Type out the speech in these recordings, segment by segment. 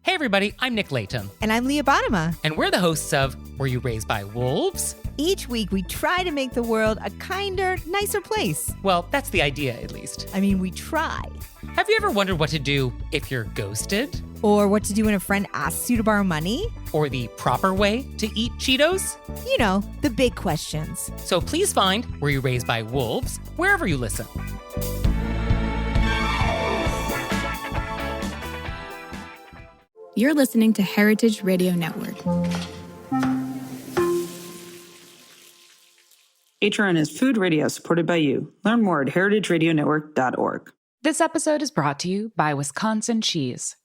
Hey everybody, I'm Nick Layton. And I'm Leah Bottima. And we're the hosts of Were You Raised by Wolves? Each week we try to make the world a kinder, nicer place. Well, that's the idea, at least. I mean, we try. Have you ever wondered what to do if you're ghosted? Or what to do when a friend asks you to borrow money? Or the proper way to eat Cheetos? You know, the big questions. So please find Were You Raised by Wolves wherever you listen. You're listening to Heritage Radio Network. HRN is food radio supported by you. Learn more at heritageradionetwork.org. This episode is brought to you by Wisconsin Cheese.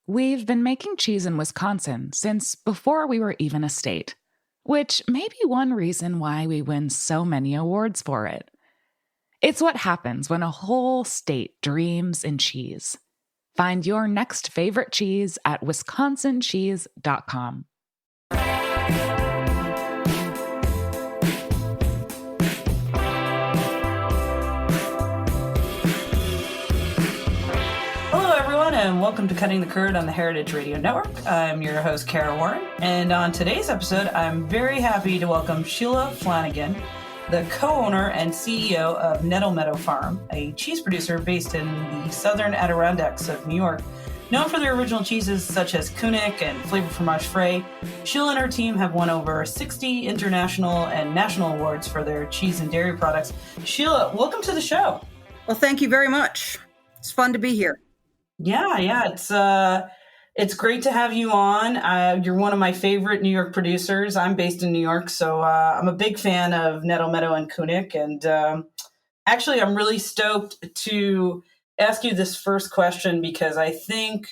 We've been making cheese in Wisconsin since before we were even a state, which may be one reason why we win so many awards for it. It's what happens when a whole state dreams in cheese. Find your next favorite cheese at wisconsincheese.com. Hello, everyone, and welcome to Cutting the Curd on the Heritage Radio Network. I'm your host, Kara Warren, and on today's episode, I'm very happy to welcome Sheila Flanagan, the co-owner and CEO of Nettle Meadow Farm, a cheese producer based in the southern Adirondacks of New York. Known for their original cheeses such as Kunik and Flavor Fromage Frais, Sheila and her team have won over 60 international and national awards for their cheese and dairy products. Sheila, welcome to the show. Well, thank you very much. It's fun to be here. Yeah, it's great to have you on. You're one of my favorite New York producers. I'm based in New York, so I'm a big fan of Nettle, Meadow, and Kunik. And actually, I'm really stoked to ask you this first question because I think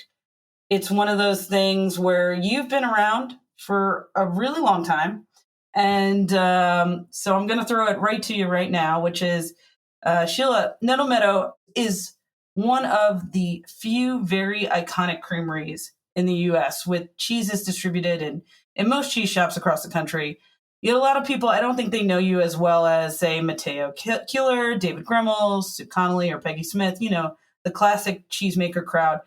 it's one of those things where you've been around for a really long time. And so I'm going to throw it right to you right now, which is, Sheila, Nettle Meadow is one of the few very iconic creameries in the U.S. with cheeses distributed in most cheese shops across the country. You have a lot of people, I don't think they know you as well as, say, Meadow Keeler, David Gremmel, Sue Connolly, or Peggy Smith, you know, the classic cheesemaker crowd.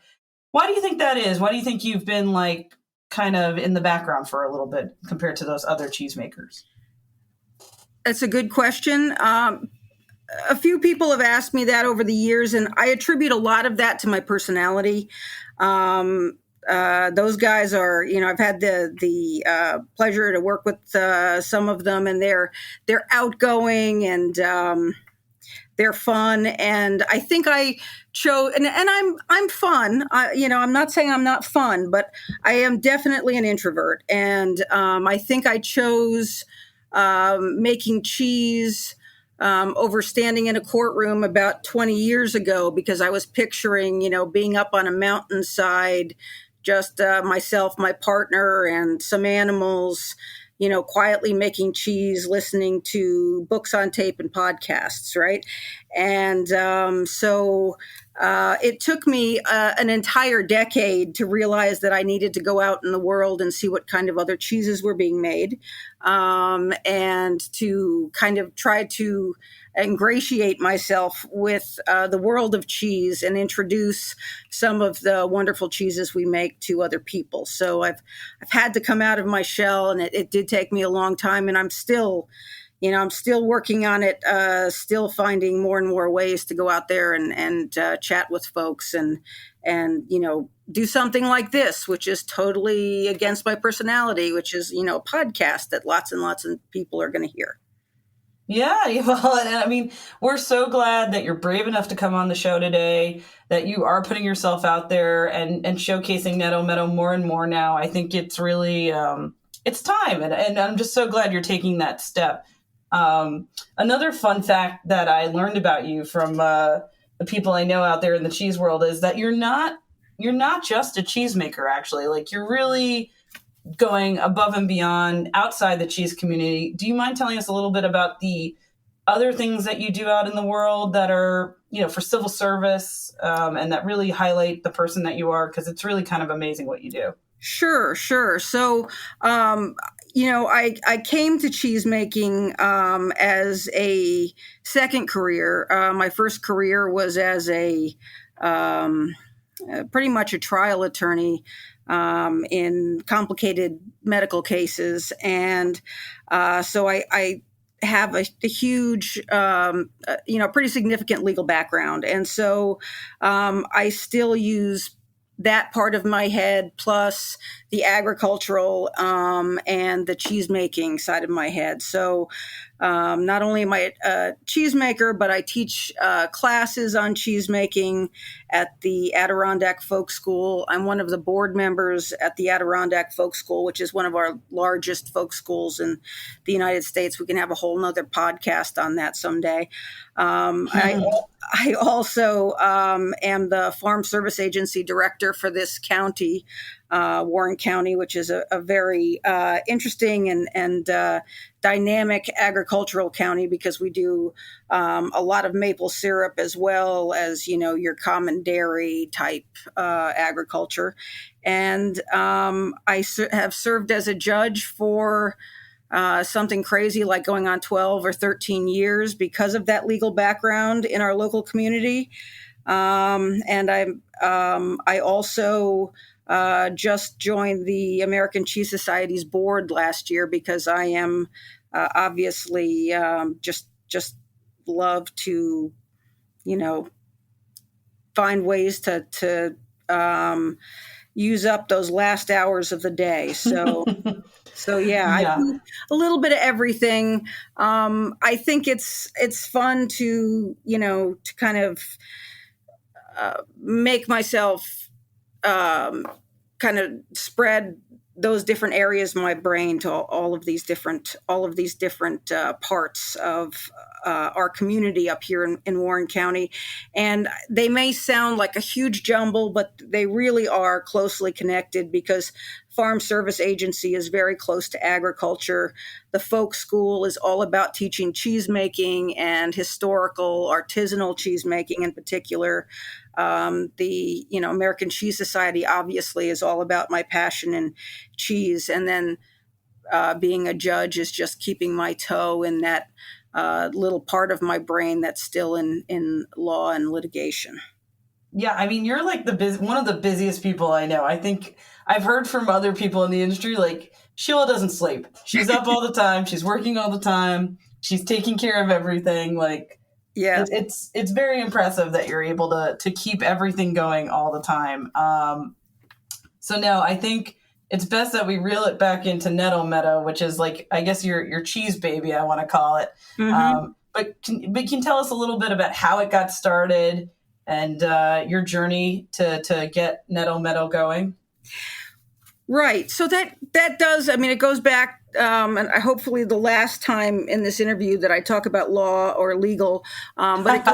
Why do you think that is? Why do you think you've been like kind of in the background for a little bit compared to those other cheesemakers? That's a good question. A few people have asked me that over the years, and I attribute a lot of that to my personality. Those guys are, you know, I've had the pleasure to work with some of them, and they're outgoing and they're fun. And I think I chose, and I'm fun. I'm not saying I'm not fun, but I am definitely an introvert. And I think I chose making cheese over standing in a courtroom about 20 years ago because I was picturing, you know, being up on a mountainside, just myself, my partner, and some animals, you know, quietly making cheese, listening to books on tape and podcasts, right? And so it took me an entire decade to realize that I needed to go out in the world and see what kind of other cheeses were being made, and to kind of try to ingratiate myself with the world of cheese and introduce some of the wonderful cheeses we make to other people. So I've had to come out of my shell, and it did take me a long time, and I'm still working on it, still finding more and more ways to go out there and chat with folks and, you know, do something like this, which is totally against my personality, which is, you know, a podcast that lots and lots of people are going to hear. Yeah, well, I mean, we're so glad that you're brave enough to come on the show today, that you are putting yourself out there and showcasing Nettle Meadow more and more now. I think it's really, it's time. And I'm just so glad you're taking that step. Another fun fact that I learned about you from the people I know out there in the cheese world is that you're not just a cheesemaker, actually. Like, you're really going above and beyond outside the cheese community. Do you mind telling us a little bit about the other things that you do out in the world that are, you know, for civil service, and that really highlight the person that you are? Because it's really kind of amazing what you do. Sure. So, you know, I came to cheesemaking as a second career. My first career was as a pretty much a trial attorney. in complicated medical cases. And so I have a huge, pretty significant legal background. And so I still use that part of my head plus the agricultural and the cheese making side of my head. So not only am I a cheesemaker, but I teach classes on cheesemaking at the Adirondack Folk School. I'm one of the board members at the Adirondack Folk School, which is one of our largest folk schools in the United States. We can have a whole nother podcast on that someday. I also am the Farm Service Agency director for this county, Warren County, which is a very interesting and dynamic agricultural county because we do a lot of maple syrup as well as, your common dairy type agriculture. And I have served as a judge for something crazy like going on 12 or 13 years because of that legal background in our local community. And I also just joined the American Cheese Society's board last year because I am obviously just love to, find ways to use up those last hours of the day. So. I do a little bit of everything. I think it's fun to kind of make myself kind of spread those different areas of my brain to all of these different parts of our community up here in Warren County. And they may sound like a huge jumble, but they really are closely connected because Farm Service Agency is very close to agriculture. The folk school is all about teaching cheese making and historical artisanal cheese making in particular. The American Cheese Society obviously is all about my passion in cheese, and then being a judge is just keeping my toe in that little part of my brain that's still in law and litigation. Yeah, I mean, you're like one of the busiest people I know. I think I've heard from other people in the industry, like Sheila doesn't sleep. She's up all the time. She's working all the time. She's taking care of everything. Like, yeah, it's very impressive that you're able to keep everything going all the time. So no, I think it's best that we reel it back into Nettle Meadow, which is like, I guess your cheese baby, I want to call it. Mm-hmm. But can you tell us a little bit about how it got started and your journey to get Nettle Meadow going? Right. So that does, I mean, it goes back, and hopefully the last time in this interview that I talk about law or legal, but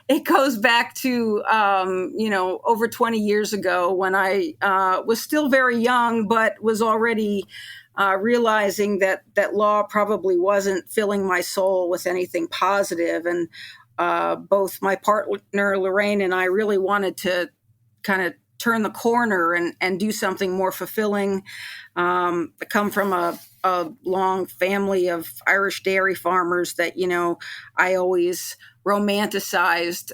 it goes back to, over 20 years ago when I was still very young, but was already realizing that law probably wasn't filling my soul with anything positive. And both my partner, Lorraine, and I really wanted to kind of turn the corner and do something more fulfilling. I come from a long family of Irish dairy farmers that, I always romanticized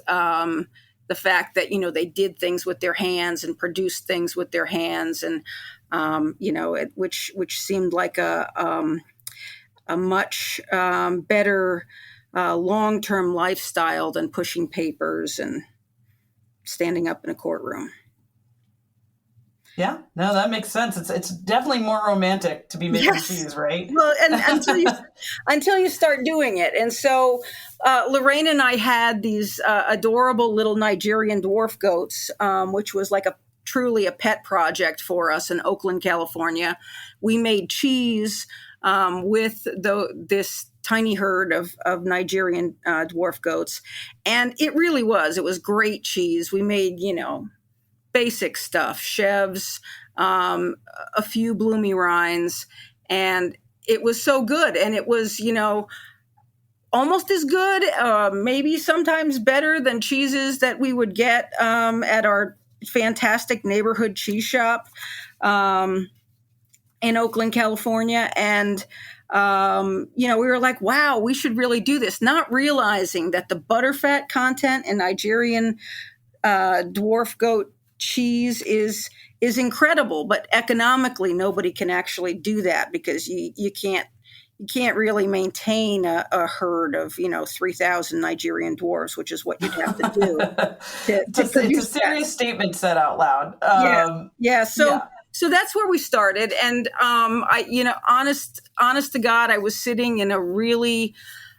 the fact that, they did things with their hands and produced things with their hands. And, which seemed like a much better long-term lifestyle than pushing papers and standing up in a courtroom. Yeah, no, that makes sense. It's definitely more romantic to be making cheese, right? Well, and until you start doing it. And so Lorraine and I had these adorable little Nigerian dwarf goats, which was like truly a pet project for us in Oakland, California. We made cheese with this tiny herd of Nigerian dwarf goats, and it was great cheese. We made, basic stuff, chèvres, a few bloomy rinds, and it was so good. And it was, almost as good, maybe sometimes better than cheeses that we would get at our fantastic neighborhood cheese shop in Oakland, California. And, we were like, wow, we should really do this, not realizing that the butterfat content in Nigerian dwarf goat cheese is is incredible, but economically nobody can actually do that because you can't really maintain a herd of 3,000 Nigerian dwarves, which is what you'd have to do to It's a produce serious statement said out loud. that. Yeah. Yeah. So that's where we started, and honest to God, I was sitting in a really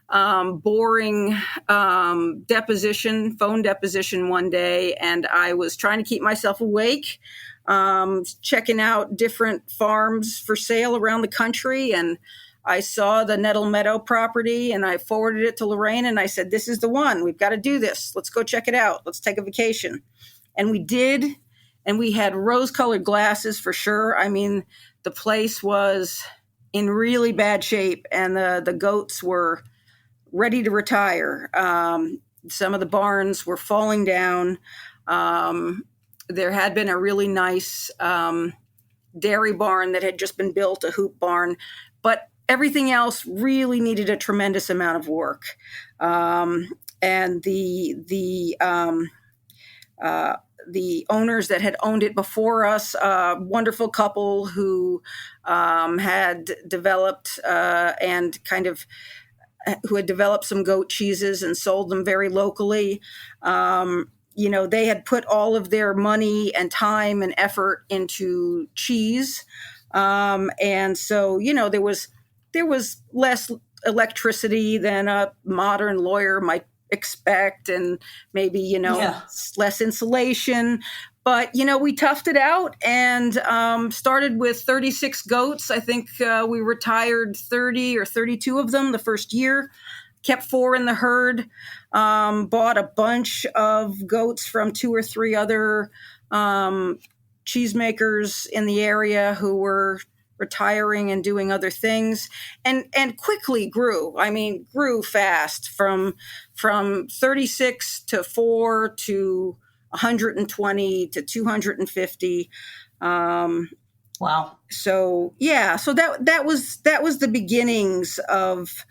boring phone deposition one day, and I was trying to keep myself awake, checking out different farms for sale around the country, and I saw the Nettle Meadow property, and I forwarded it to Lorraine, and I said, "This is the one. We've got to do this. Let's go check it out. Let's take a vacation." And we did, and we had rose-colored glasses for sure. I mean, the place was in really bad shape, and the goats were ready to retire. Some of the barns were falling down. There had been a really nice dairy barn that had just been built, a hoop barn, but everything else really needed a tremendous amount of work. And the owners that had owned it before us, a wonderful couple who had developed who had developed some goat cheeses and sold them very locally. They had put all of their money and time and effort into cheese. And so, there was less electricity than a modern lawyer might expect, and maybe, less insulation. But, we toughed it out and started with 36 goats. I think we retired 30 or 32 of them the first year, kept 4 in the herd, bought a bunch of goats from 2 or 3 other cheesemakers in the area who were retiring and doing other things, and quickly grew. I mean, grew fast from 36 to 4 to 120 to 250. Wow. So that was the beginnings of.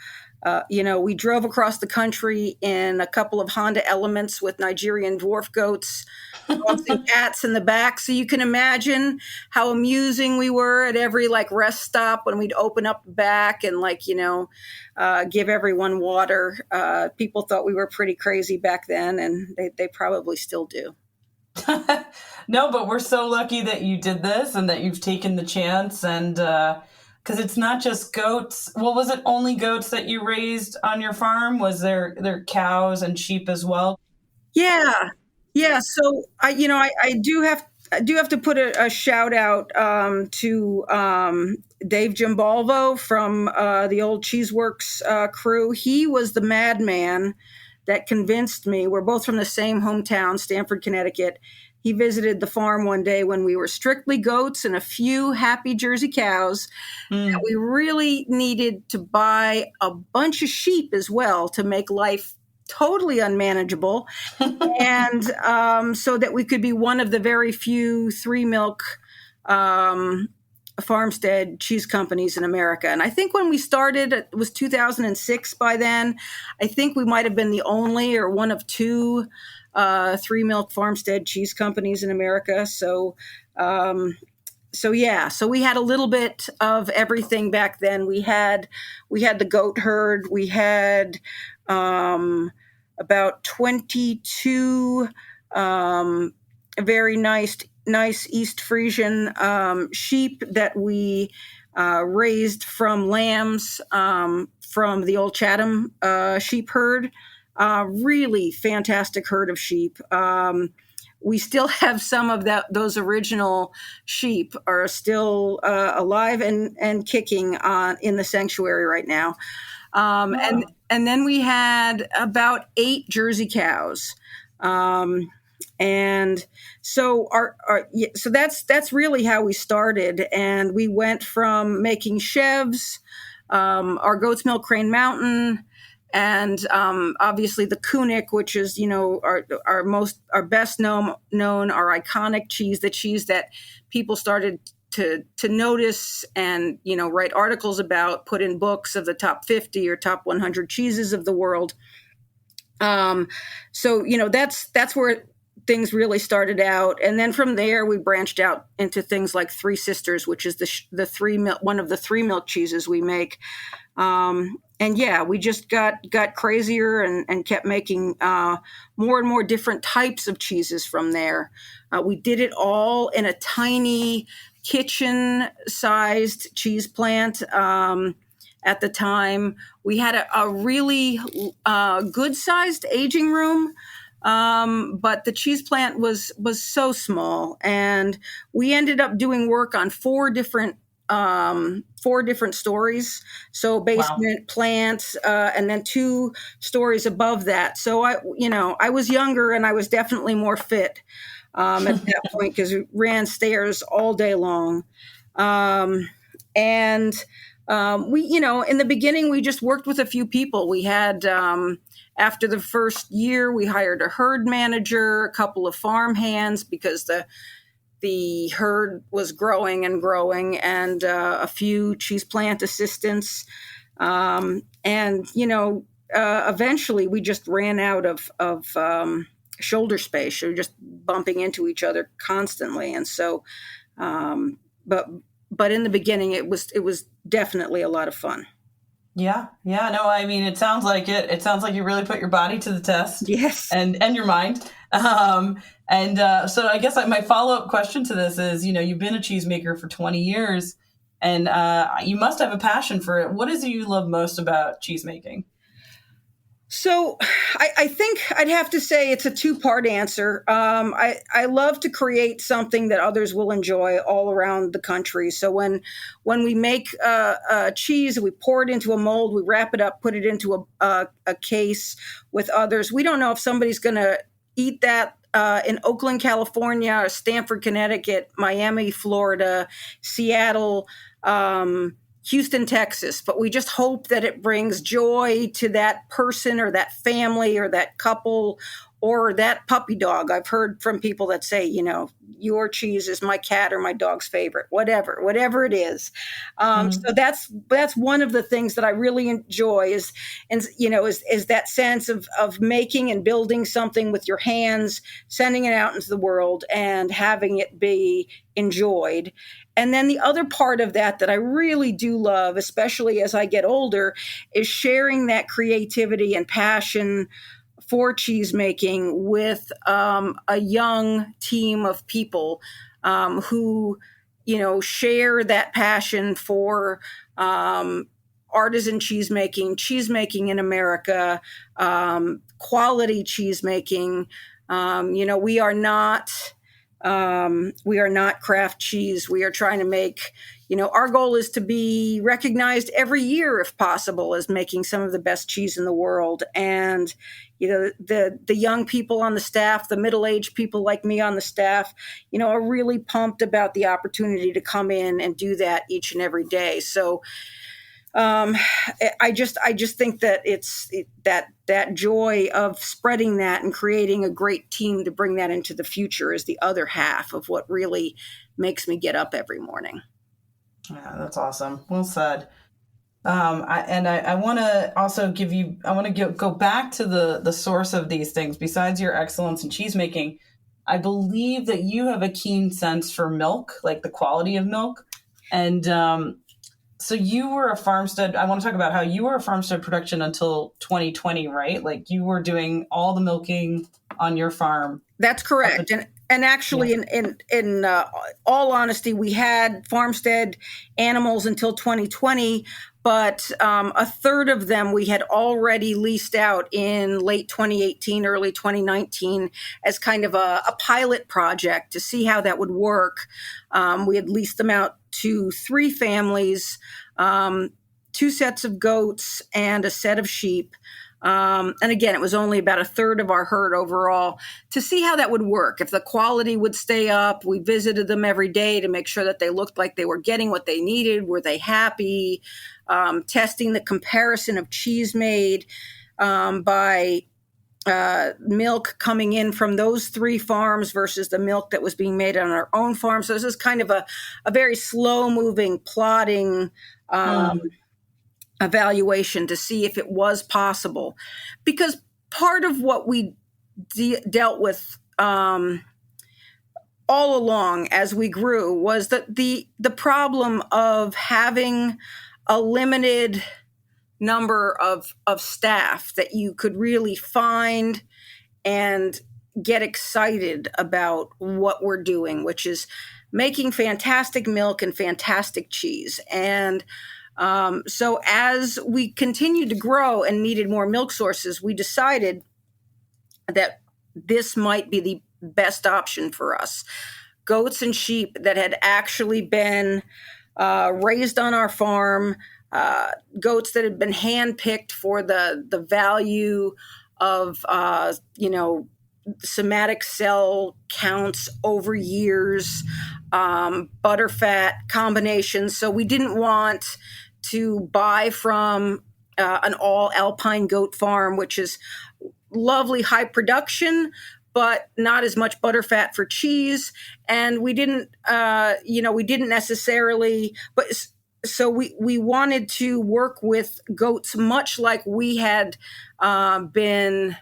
We drove across the country in a couple of Honda Elements with Nigerian dwarf goats, dogs and cats in the back. So you can imagine how amusing we were at every rest stop when we'd open up the back and give everyone water. People thought we were pretty crazy back then, and they probably still do. No, but we're so lucky that you did this and that you've taken the chance, and because it's not just goats. Well, was it only goats that you raised on your farm? Was there cows and sheep as well? Yeah. So I do have to put a shout out to Dave Gimbalvo from the old Cheeseworks crew. He was the madman that convinced me. We're both from the same hometown, Stamford, Connecticut. He visited the farm one day when we were strictly goats and a few happy Jersey cows. That we really needed to buy a bunch of sheep as well to make life totally unmanageable. And so that we could be one of the very few 3-milk farmstead cheese companies in America. And I think when we started, it was 2006 by then. I think we might have been the only or one of 2 3-milk farmstead cheese companies in America. So we had a little bit of everything back then. We had the goat herd. We had about 22 very nice East Frisian sheep that we raised from lambs from the old Chatham sheep herd. Really fantastic herd of sheep. We still have some of those original sheep are still alive and kicking in the sanctuary right now. And then we had about 8 Jersey cows. And so so that's really how we started. And we went from making chevs, our goat's milk Crane Mountain, and obviously the Kunik, which is our best known, our iconic cheese, the cheese that people started to notice and write articles about, put in books of the top 50 or top 100 cheeses of the world. So that's where things really started out. And then from there, we branched out into things like Three Sisters, which is one of the 3 milk cheeses we make. And yeah, we just got crazier and kept making more and more different types of cheeses from there. We did it all in a tiny kitchen-sized cheese plant. At the time, we had a really good-sized aging room, but the cheese plant was so small, and we ended up doing work on 4 different stories. So basement, wow, plant, and then 2 stories above that. So I was younger, and I was definitely more fit at that point, because we ran stairs all day long. We, in the beginning, we just worked with a few people. We had, after the first year, we hired a herd manager, a couple of farm hands, because the herd was growing and growing, and a few cheese plant assistants. Eventually we just ran out of shoulder space. We were just bumping into each other constantly. And so, but in the beginning, it was definitely a lot of fun. Yeah. No, I mean, it sounds like it. It sounds like you really put your body to the test. Yes. And your mind. So I guess my follow-up question to this is, you've been a cheesemaker for 20 years, and you must have a passion for it. What is it you love most about cheesemaking? So I think I'd have to say it's a 2-part answer. I love to create something that others will enjoy all around the country. So when we make cheese, we pour it into a mold, we wrap it up, put it into a case with others. We don't know if somebody's going to eat that in Oakland, California, or Stamford, Connecticut, Miami, Florida, Seattle, Houston, Texas, but we just hope that it brings joy to that person or that family or that couple or that puppy dog. I've heard from people that say, your cheese is my cat or my dog's favorite, whatever it is. So that's one of the things that I really enjoy is that sense of making and building something with your hands, sending it out into the world and having it be enjoyed. And then the other part of that I really do love, especially as I get older, is sharing that creativity and passion for cheese making with a young team of people who, share that passion for artisan cheese making in America, quality cheese making. We are not craft cheese. We are trying to make, our goal is to be recognized every year, if possible, as making some of the best cheese in the world. And, the young people on the staff, the middle-aged people like me on the staff, are really pumped about the opportunity to come in and do that each and every day. So, I just think that it's that joy of spreading that and creating a great team to bring that into the future is the other half of what really makes me get up every morning. Yeah, that's awesome. Well said. I want to also go back to the source of these things. Besides your excellence in cheese making, I believe that you have a keen sense for milk, like the quality of milk. And so you were a farmstead. I want to talk about how you were a farmstead production until 2020, right? Like you were doing all the milking on your farm. That's correct. And actually, in all honesty, we had farmstead animals until 2020, but a third of them we had already leased out in late 2018, early 2019 as kind of a pilot project to see how that would work. We had leased them out to 3 families, 2 sets of goats, and a set of sheep. And again, it was only about a third of our herd overall to see how that would work. If the quality would stay up, we visited them every day to make sure that they looked like they were getting what they needed. Were they happy? Testing the comparison of cheese made by milk coming in from those 3 farms versus the milk that was being made on our own farm. So this is kind of a very slow moving, plodding evaluation to see if it was possible, because part of what we dealt with all along as we grew was that the problem of having a limited number of staff that you could really find and get excited about what we're doing, which is making fantastic milk and fantastic cheese. And so as we continued to grow and needed more milk sources, we decided that this might be the best option for us. Goats and sheep that had actually been raised on our farm, goats that had been handpicked for the value of, somatic cell counts over years, butterfat combinations. So we didn't want to buy from an all alpine goat farm, which is lovely high production, but not as much butterfat for cheese. And we didn't necessarily, but so we wanted to work with goats much like we had been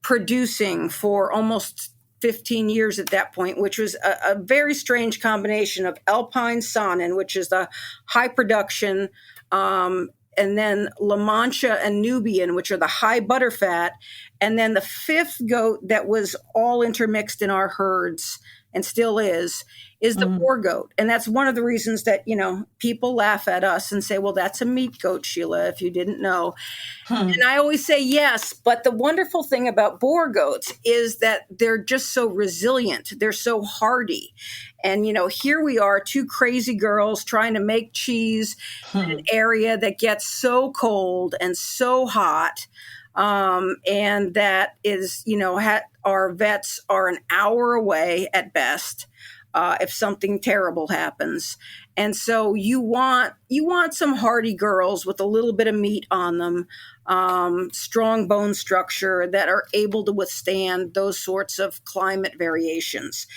producing for almost 15 years at that point, which was a very strange combination of Alpine Saanen, which is the high production, and then La Mancha and Nubian, which are the high butterfat. And then the fifth goat that was all intermixed in our herds and still is the boar goat. And that's one of the reasons that, people laugh at us and say, well, that's a meat goat, Sheila, if you didn't know. And I always say yes, but the wonderful thing about boar goats is that they're just so resilient. They're so hardy. And, here we are, two crazy girls trying to make cheese in an area that gets so cold and so hot. And that is, our vets are an hour away at best if something terrible happens. And so you want some hardy girls with a little bit of meat on them, strong bone structure that are able to withstand those sorts of climate variations.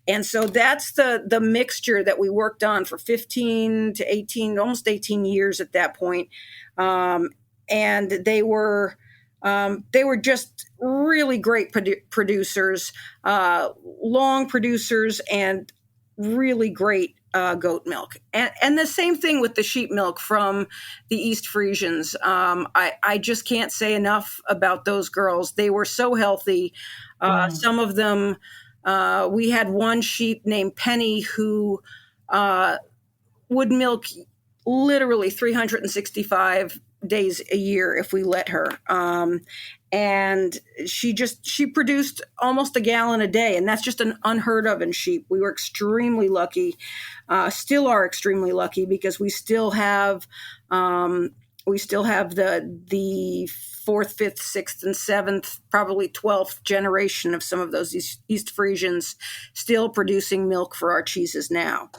And so that's the mixture that we worked on for 15 to 18, almost 18 years at that point. And they were just really great producers, long producers, and really great goat milk. And the same thing with the sheep milk from the East Frisians. I just can't say enough about those girls. They were so healthy. Some of them, we had one sheep named Penny who would milk literally 365 days a year if we let her. And she produced almost a gallon a day. And that's just an unheard of in sheep. We were extremely lucky, still are extremely lucky, because we still have the fourth, fifth, sixth, and seventh, probably 12th generation of some of those East Frisians still producing milk for our cheeses now.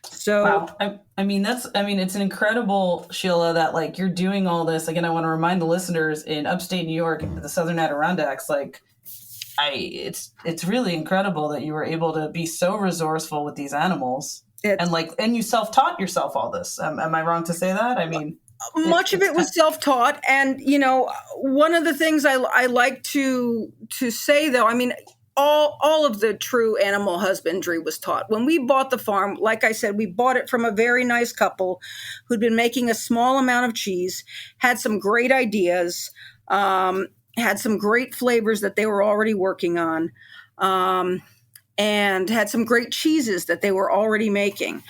So, wow. It's an incredible, Sheila, that you're doing all this. Again, I want to remind the listeners in upstate New York, the Southern Adirondacks, it's really incredible that you were able to be so resourceful with these animals and you self-taught yourself all this. Am I wrong to say that? Much of it was self-taught. And, one of the things I like to say, though, all of the true animal husbandry was taught. When we bought the farm, like I said, we bought it from a very nice couple who'd been making a small amount of cheese, had some great ideas, had some great flavors that they were already working on, and had some great cheeses that they were already making.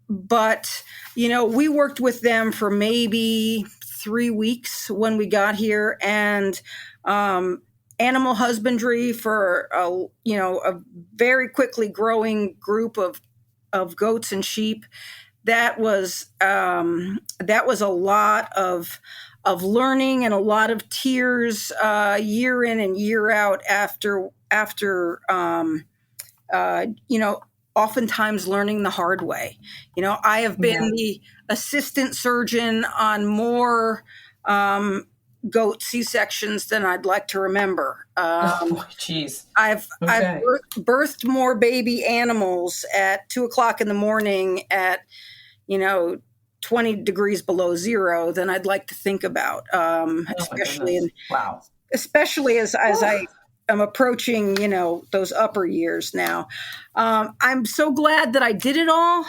But, we worked with them for maybe 3 weeks when we got here, and animal husbandry for a very quickly growing group of goats and sheep. That was a lot of learning and a lot of tears year in and year out after oftentimes learning the hard way. I have been the assistant surgeon on more goat C-sections than I'd like to remember. Geez. I've birthed more baby animals at 2:00 in the morning at 20 degrees below zero than I'd like to think about. Especially as I'm approaching, those upper years now. I'm so glad that I did it all.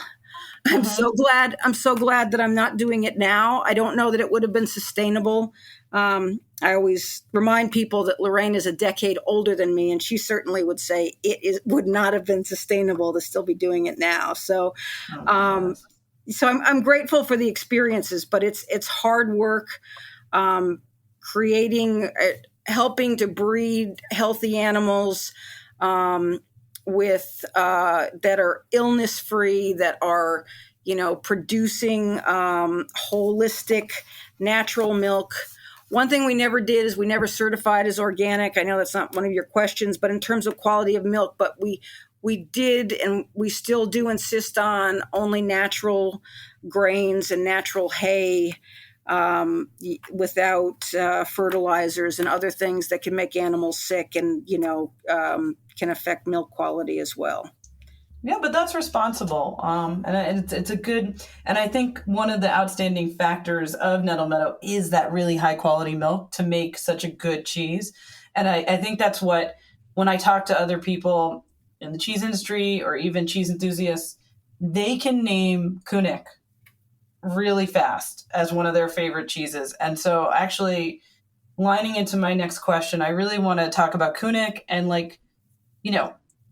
I'm so glad that I'm not doing it now. I don't know that it would have been sustainable. I always remind people that Lorraine is a decade older than me, and she certainly would say would not have been sustainable to still be doing it now. So, I'm grateful for the experiences, but it's hard work, helping to breed healthy animals, with that are illness free, that are producing holistic natural milk. One thing we never did is we never certified as organic. I know that's not one of your questions, but in terms of quality of milk, but we did, and we still do insist on only natural grains and natural hay, without fertilizers and other things that can make animals sick, and can affect milk quality as well. Yeah, but that's responsible. And it's a good, and I think one of the outstanding factors of Nettle Meadow is that really high quality milk to make such a good cheese. And I think that's what, when I talk to other people in the cheese industry or even cheese enthusiasts, they can name Kunik really fast as one of their favorite cheeses. And so actually lining into my next question, I really want to talk about Kunik and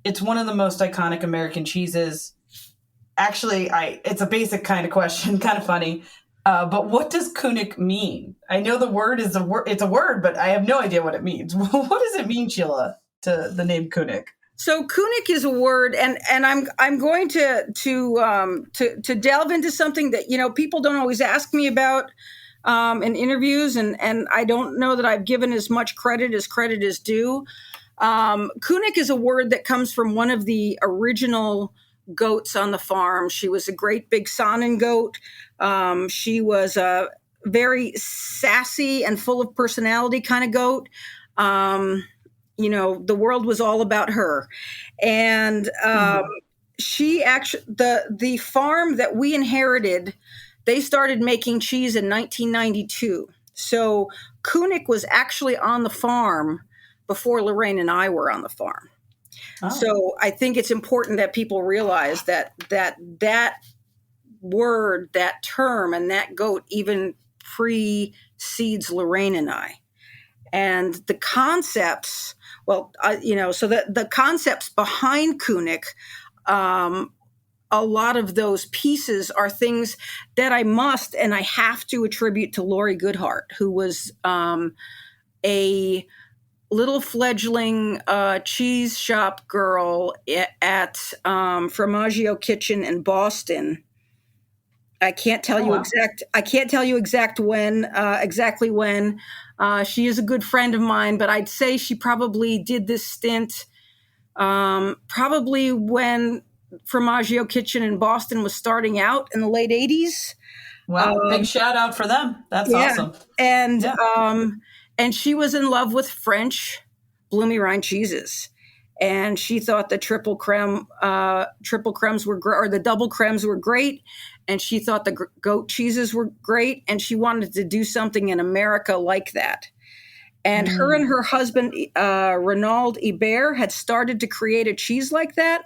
it's one of the most iconic American cheeses. Actually, it's a basic kind of question, kind of funny. But what does Kunik mean? I know the word is it's a word, but I have no idea what it means. What does it mean, Sheila, to the name Kunik? So Kunik is a word, and I'm going to delve into something that people don't always ask me about in interviews, and I don't know that I've given as much credit is due. Kunik is a word that comes from one of the original goats on the farm. She was a great big Saanen goat. She was a very sassy and full of personality kind of goat. The world was all about her. And she actually, the farm that we inherited, they started making cheese in 1992. So Kunik was actually on the farm before Lorraine and I were on the farm. Oh. So I think it's important that people realize that word, that term, and that goat even precedes Lorraine and I. And the concepts, so the concepts behind Kunik, a lot of those pieces are things that I must and I have to attribute to Lori Goodhart, who was a little fledgling cheese shop girl at Formaggio Kitchen in Boston. I can't tell you exactly when. She is a good friend of mine, but I'd say she probably did this stint probably when Formaggio Kitchen in Boston was starting out in the late 80s. Wow, big shout out for them. That's awesome. And she was in love with French bloomy rind cheeses. And she thought the triple cremes or the double cremes were great. And she thought the goat cheeses were great. And she wanted to do something in America like that. And her and her husband, Renaud Hebert, had started to create a cheese like that.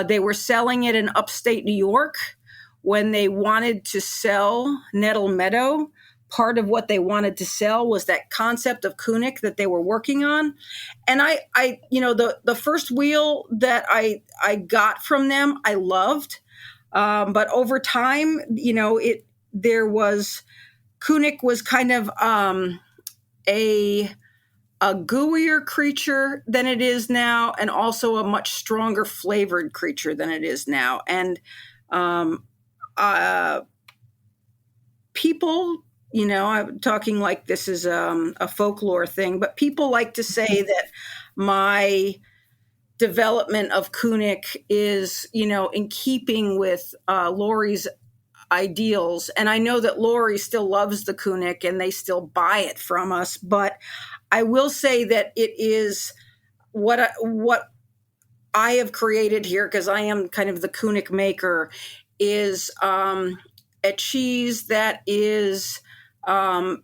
They were selling it in upstate New York. When they wanted to sell Nettle Meadow, part of what they wanted to sell was that concept of Kunik that they were working on. And the first wheel that I got from them, I loved. But over time, Kunik was kind of a gooier creature than it is now, and also a much stronger flavored creature than it is now. And people, I'm talking like this is a folklore thing, but people like to say that my development of Kunik is, in keeping with Lori's ideals. And I know that Lori still loves the Kunik and they still buy it from us. But I will say that it is what I have created here, because I am kind of the Kunik maker, is a cheese that is I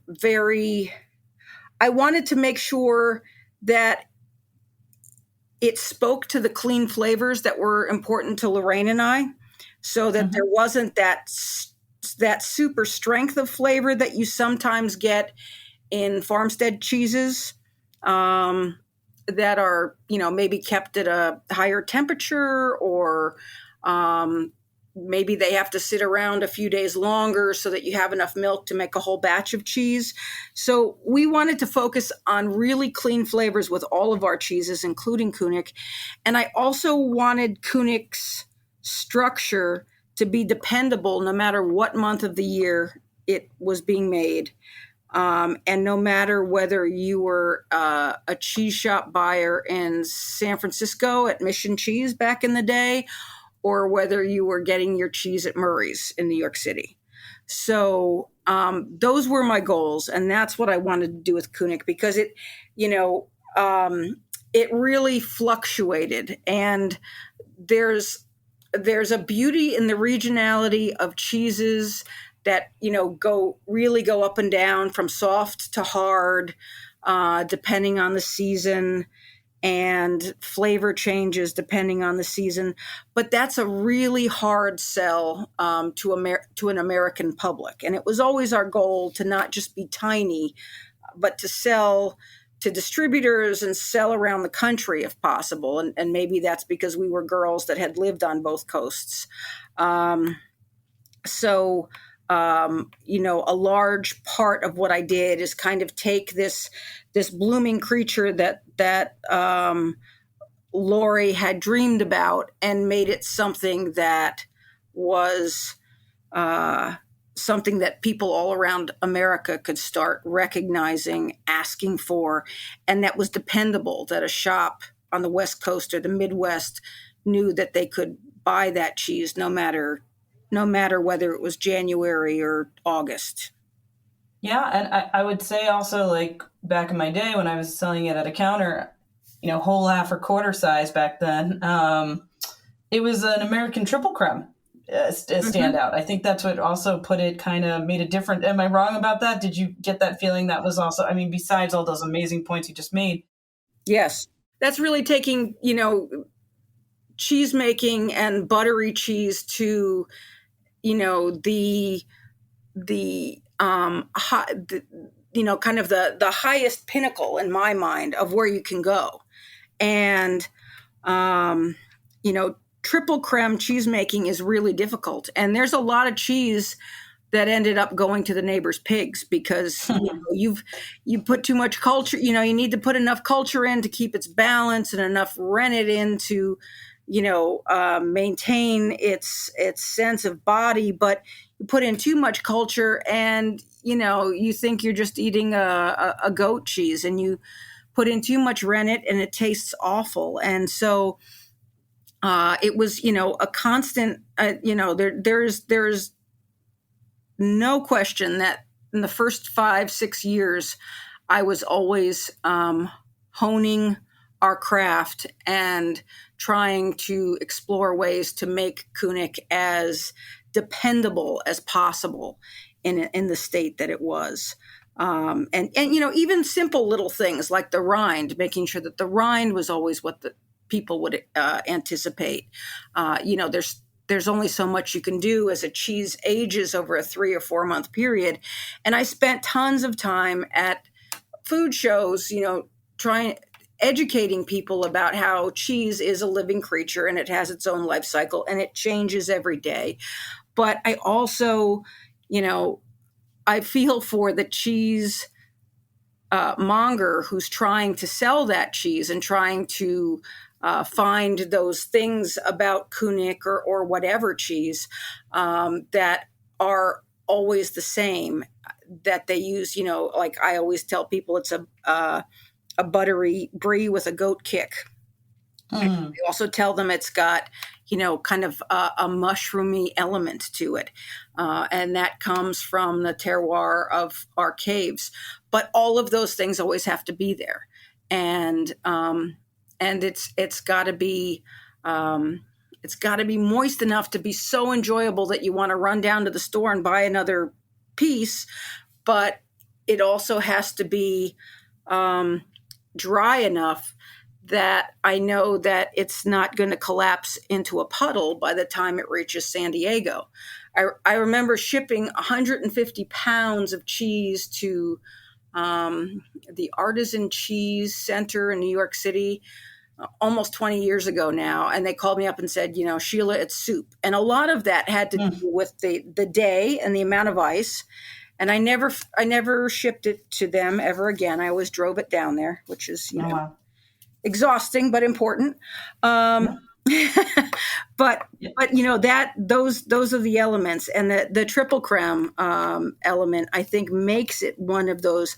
wanted to make sure that it spoke to the clean flavors that were important to Lorraine and I, so that there wasn't that super strength of flavor that you sometimes get in farmstead cheeses that are, maybe kept at a higher temperature, or maybe they have to sit around a few days longer so that you have enough milk to make a whole batch of cheese. So we wanted to focus on really clean flavors with all of our cheeses, including Kunik. And I also wanted Kunik's structure to be dependable no matter what month of the year it was being made. And no matter whether you were a cheese shop buyer in San Francisco at Mission Cheese back in the day, or whether you were getting your cheese at Murray's in New York City. So those were my goals, and that's what I wanted to do with Kunik, because it really fluctuated, and there's a beauty in the regionality of cheeses that go up and down from soft to hard, depending on the season, and flavor changes depending on the season. But that's a really hard sell to an American public. And it was always our goal to not just be tiny, but to sell to distributors and sell around the country if possible. And maybe that's because we were girls that had lived on both coasts. A large part of what I did is kind of take this blooming creature that Lori had dreamed about and made it something that was something that people all around America could start recognizing, asking for, and that was dependable, that a shop on the West Coast or the Midwest knew that they could buy that cheese no matter whether it was January or August. Yeah, and I would say also, like back in my day when I was selling it at a counter, whole, half, or quarter size back then, it was an American triple creme standout. I think that's what also made it different. Am I wrong about that? Did you get that feeling that was also, besides all those amazing points you just made? Yes, that's really taking, cheese making and buttery cheese to, the kind of the highest pinnacle in my mind of where you can go. And, triple creme cheese making is really difficult. And there's a lot of cheese that ended up going to the neighbor's pigs because you put too much culture. You need to put enough culture in to keep its balance and enough rennet in to, maintain its sense of body. But you put in too much culture, and you think you're just eating a goat cheese, and you put in too much rennet, and it tastes awful. And so it was, a constant. There's no question that in the first 5-6 years, I was always honing our craft and trying to explore ways to make Kunik as dependable as possible in the state that it was. And even simple little things like the rind, making sure that the rind was always what the people would anticipate. There's only so much you can do as a cheese ages over a 3 or 4 month period. And I spent tons of time at food shows, educating people about how cheese is a living creature and it has its own life cycle and it changes every day. But I also, I feel for the cheese monger who's trying to sell that cheese and trying to find those things about Kunik or whatever cheese that are always the same, that they use, like I always tell people, it's a buttery brie with a goat kick. I also tell them it's got, kind of a mushroomy element to it. And that comes from the terroir of our caves. But all of those things always have to be there. And it's got to be moist enough to be so enjoyable that you want to run down to the store and buy another piece. But it also has to be dry enough that I know that it's not going to collapse into a puddle by the time it reaches San Diego. I remember shipping 150 pounds of cheese to the Artisan Cheese Center in New York City almost 20 years ago now. And they called me up and said, Sheila, it's soup. And a lot of that had to do with the day and the amount of ice. And I never shipped it to them ever again. I always drove it down there, which is, wow. exhausting, but important. But those are the elements, and the triple creme element, I think, makes it one of those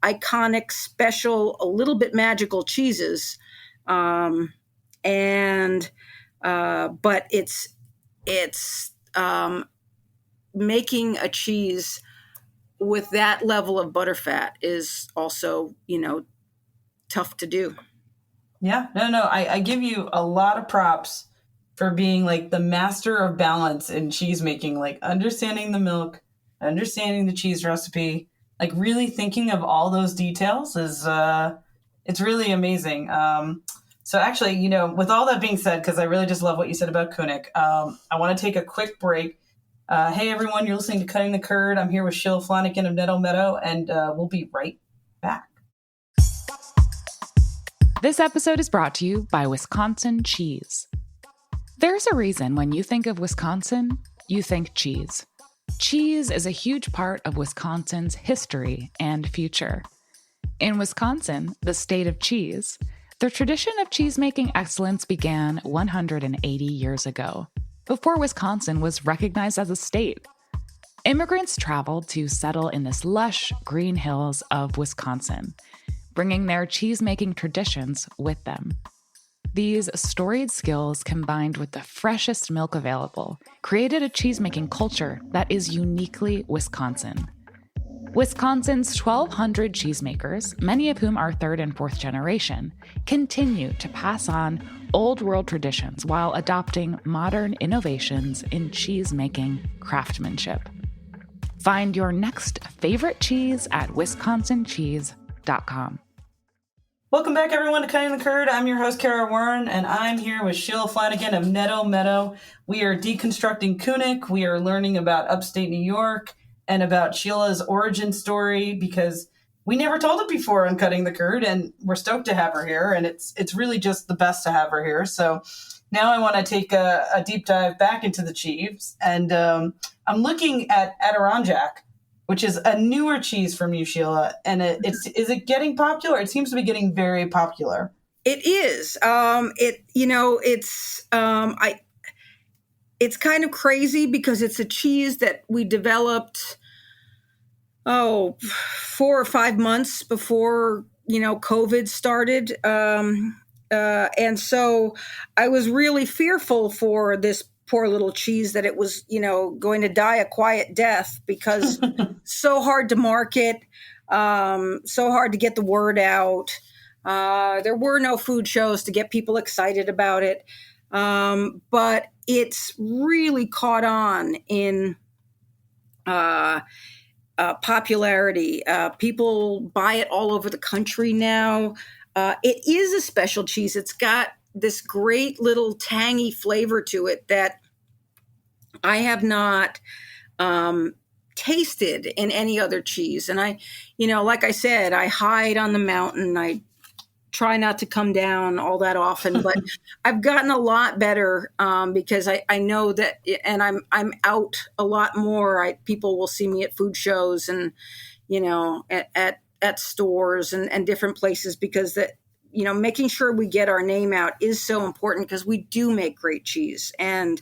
iconic, special, a little bit magical cheeses. But it's making a cheese with that level of butterfat is also, tough to do. Yeah, no, I give you a lot of props for being like the master of balance in cheese making, like understanding the milk, understanding the cheese recipe, like really thinking of all those details is, it's really amazing. So actually, with all that being said, because I really just love what you said about Kunik, I want to take a quick break. Hey, everyone, you're listening to Cutting the Curd. I'm here with Sheila Flanagan of Nettle, Meadow, and we'll be right back. This episode is brought to you by Wisconsin Cheese. There's a reason when you think of Wisconsin, you think cheese. Cheese is a huge part of Wisconsin's history and future. In Wisconsin, the state of cheese, the tradition of cheese-making excellence began 180 years ago, before Wisconsin was recognized as a state. Immigrants traveled to settle in this lush green hills of Wisconsin, bringing their cheese-making traditions with them. These storied skills, combined with the freshest milk available, created a cheese-making culture that is uniquely Wisconsin. Wisconsin's 1,200 cheesemakers, many of whom are third and fourth generation, continue to pass on old world traditions while adopting modern innovations in cheese-making craftsmanship. Find your next favorite cheese at wisconsincheese.com. Welcome back, everyone, to Cutting the Curd. I'm your host, Kara Warren, and I'm here with Sheila Flanagan of Nettle, Meadow. We are deconstructing Kunik. We are learning about upstate New York and about Sheila's origin story, because we never told it before on Cutting the Curd, and we're stoked to have her here, and it's really just the best to have her here. So now I want to take a deep dive back into the cheese, and I'm looking at Adirondack, which is a newer cheese from you, Sheila, and is it getting popular? It seems to be getting very popular. It is. It's kind of crazy because it's a cheese that we developed, 4 or 5 months before, COVID started. And so I was really fearful for this poor little cheese that it was, going to die a quiet death, because so hard to market, so hard to get the word out. There were no food shows to get people excited about it. But it's really caught on in popularity. People buy it all over the country now. It is a special cheese. It's got this great little tangy flavor to it that I have not tasted in any other cheese. And I, like I said, I hide on the mountain. I try not to come down all that often, but I've gotten a lot better because I know that, and I'm out a lot more. People will see me at food shows and, at stores and different places, because that, making sure we get our name out is so important, because we do make great cheese, and,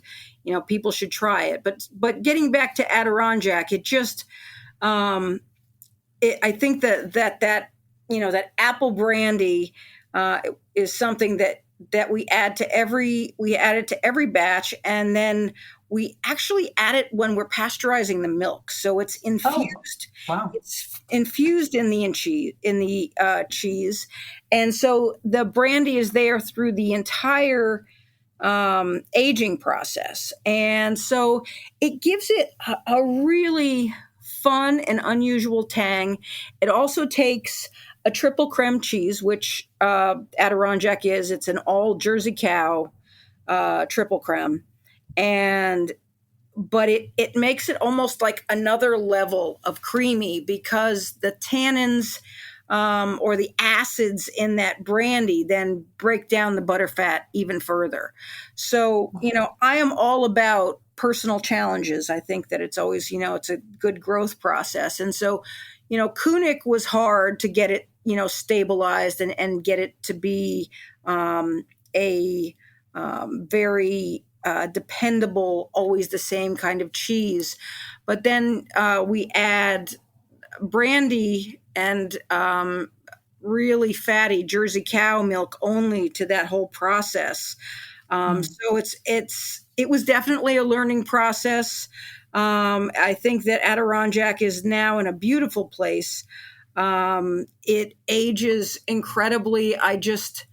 people should try it. But getting back to Adirondack, it just, I think that apple brandy is something that we add to every batch, and then we actually add it when we're pasteurizing the milk. So it's infused. Oh, wow. It's infused in the cheese, and so the brandy is there through the entire aging process, and so it gives it a really fun and unusual tang. It also takes a triple creme cheese, which Adirondack is. It's an all Jersey cow triple creme, but it makes it almost like another level of creamy because the tannins or the acids in that brandy then break down the butterfat even further. So, I am all about personal challenges. I think that it's always, it's a good growth process. And so, Kunik was hard to get it, stabilized and get it to be a very dependable, always the same kind of cheese. But then we add brandy and really fatty Jersey cow milk only to that whole process. So it was definitely a learning process. I think that Adirondack is now in a beautiful place. It ages incredibly. I just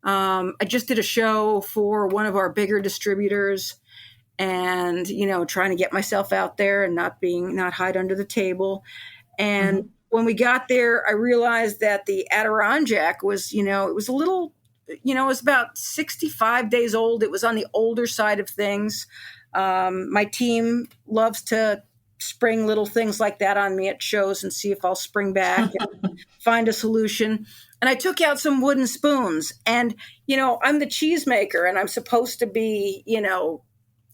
did a show for one of our bigger distributors, and trying to get myself out there and not hide under the table. And when we got there, I realized that the Adirondack was, it was a little, it was about 65 days old. It was on the older side of things. My team loves to spring little things like that on me at shows and see if I'll spring back and find a solution. And I took out some wooden spoons, and, I'm the cheesemaker, and I'm supposed to be,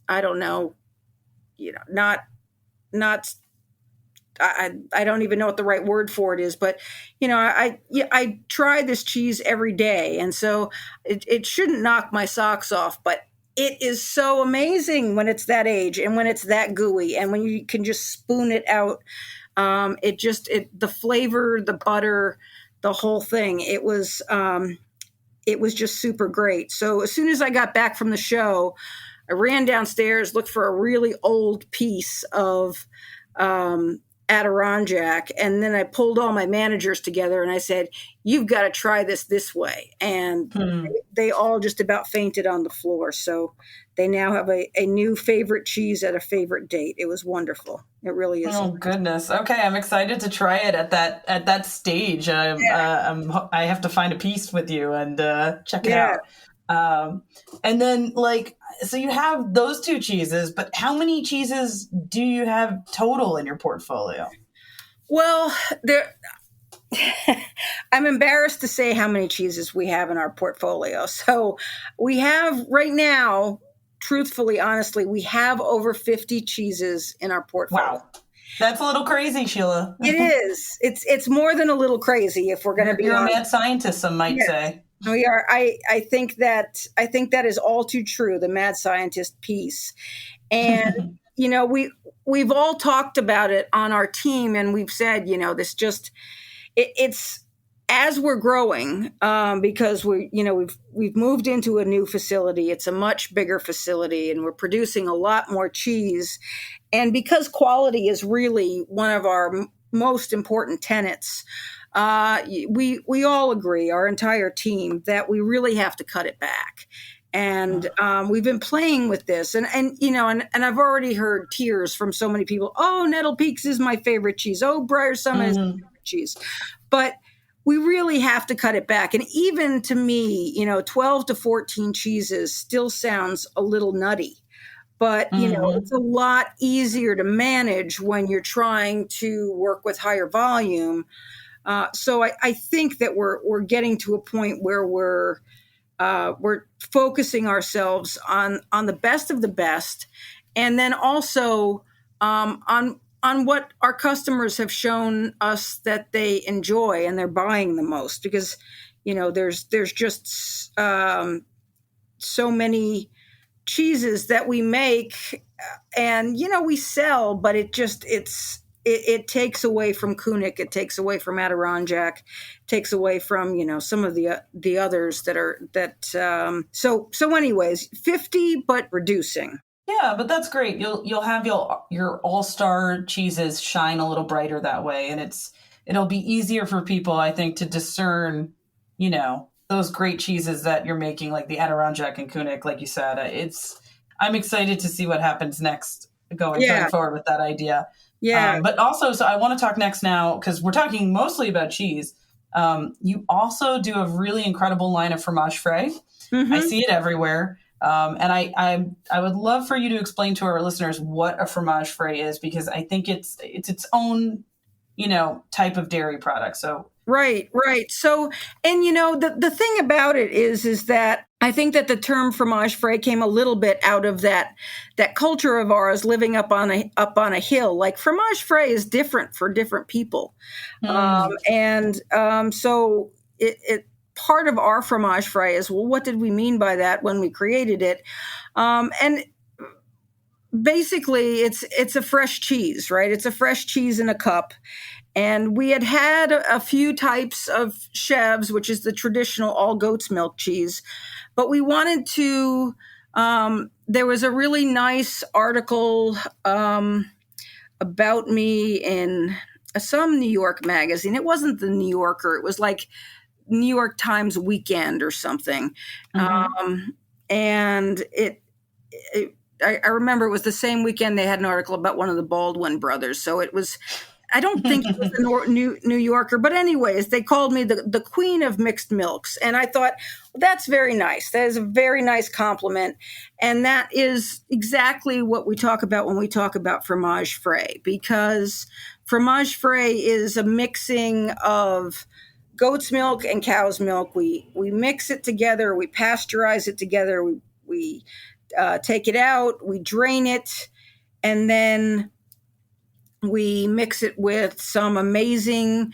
I don't know, not, I don't even know what the right word for it is, but, I try this cheese every day. And so it shouldn't knock my socks off, but it is so amazing when it's that age and when it's that gooey and when you can just spoon it out. The flavor, the butter, the whole thing, it was just super great. So as soon as I got back from the show, I ran downstairs, looked for a really old piece of Adirondack, and then I pulled all my managers together and I said, "You've got to try this way." And they all just about fainted on the floor. So they now have a new favorite cheese at a favorite date. It was wonderful. It really is. Oh goodness. Okay, I'm excited to try it at that stage. I have to find a piece with you and check it out. And then, so you have those two cheeses, but how many cheeses do you have total in your portfolio? Well, I'm embarrassed to say how many cheeses we have in our portfolio. So we have right now, truthfully, honestly, we have over 50 cheeses in our portfolio. Wow. That's a little crazy, Sheila. It is. It's more than a little crazy, if we're going to be honest. You're a mad scientist, some might say. We are. I think that is all too true, the mad scientist piece. And we've all talked about it on our team, and we've said, this just it's as we're growing, because we've moved into a new facility. It's a much bigger facility, and we're producing a lot more cheese. And because quality is really one of our most important tenets, we all agree, our entire team, that we really have to cut it back. And we've been playing with this, and I've already heard tears from so many people. Oh, Nettle Peaks is my favorite cheese. Oh, Briar Summit is my favorite cheese. But we really have to cut it back. And even to me, 12 to 14 cheeses still sounds a little nutty. But, it's a lot easier to manage when you're trying to work with higher volume. So I think that we're getting to a point where we're focusing ourselves on the best of the best, and then also on what our customers have shown us that they enjoy and they're buying the most. Because there's just so many cheeses that we make, and we sell, but it takes away from Kunik, it takes away from Adirondack, takes away from some of the others so anyways, 50 but reducing. Yeah, but that's great. You'll have your all-star cheeses shine a little brighter that way, and it'll be easier for people, I think, to discern those great cheeses that you're making, like the Adirondack and Kunik, like you said. I'm excited to see what happens next going forward with that idea. Yeah. But also, so I want to talk next now, because we're talking mostly about cheese, You also do a really incredible line of fromage frais. I see it everywhere. And I would love for you to explain to our listeners what a fromage frais is, because I think it's its own, type of dairy product. So Right. So, and the thing about it is that I think that the term fromage frais came a little bit out of that culture of ours living up on a hill. Like fromage frais is different for different people, so it part of our fromage frais is, well, what did we mean by that when we created it? And basically, it's a fresh cheese, right? It's a fresh cheese in a cup. And we had a few types of chèvres, which is the traditional all goat's milk cheese. But we wanted to, there was a really nice article about me in some New York magazine. It wasn't the New Yorker. It was like New York Times Weekend or something. And I remember it was the same weekend they had an article about one of the Baldwin brothers. So it was... I don't think it was the New Yorker, but anyways, they called me the queen of mixed milks. And I thought, well, that's very nice. That is a very nice compliment. And that is exactly what we talk about when we talk about fromage frais, because fromage frais is a mixing of goat's milk and cow's milk. We mix it together. We pasteurize it together. We take it out. We drain it. And then we mix it with some amazing,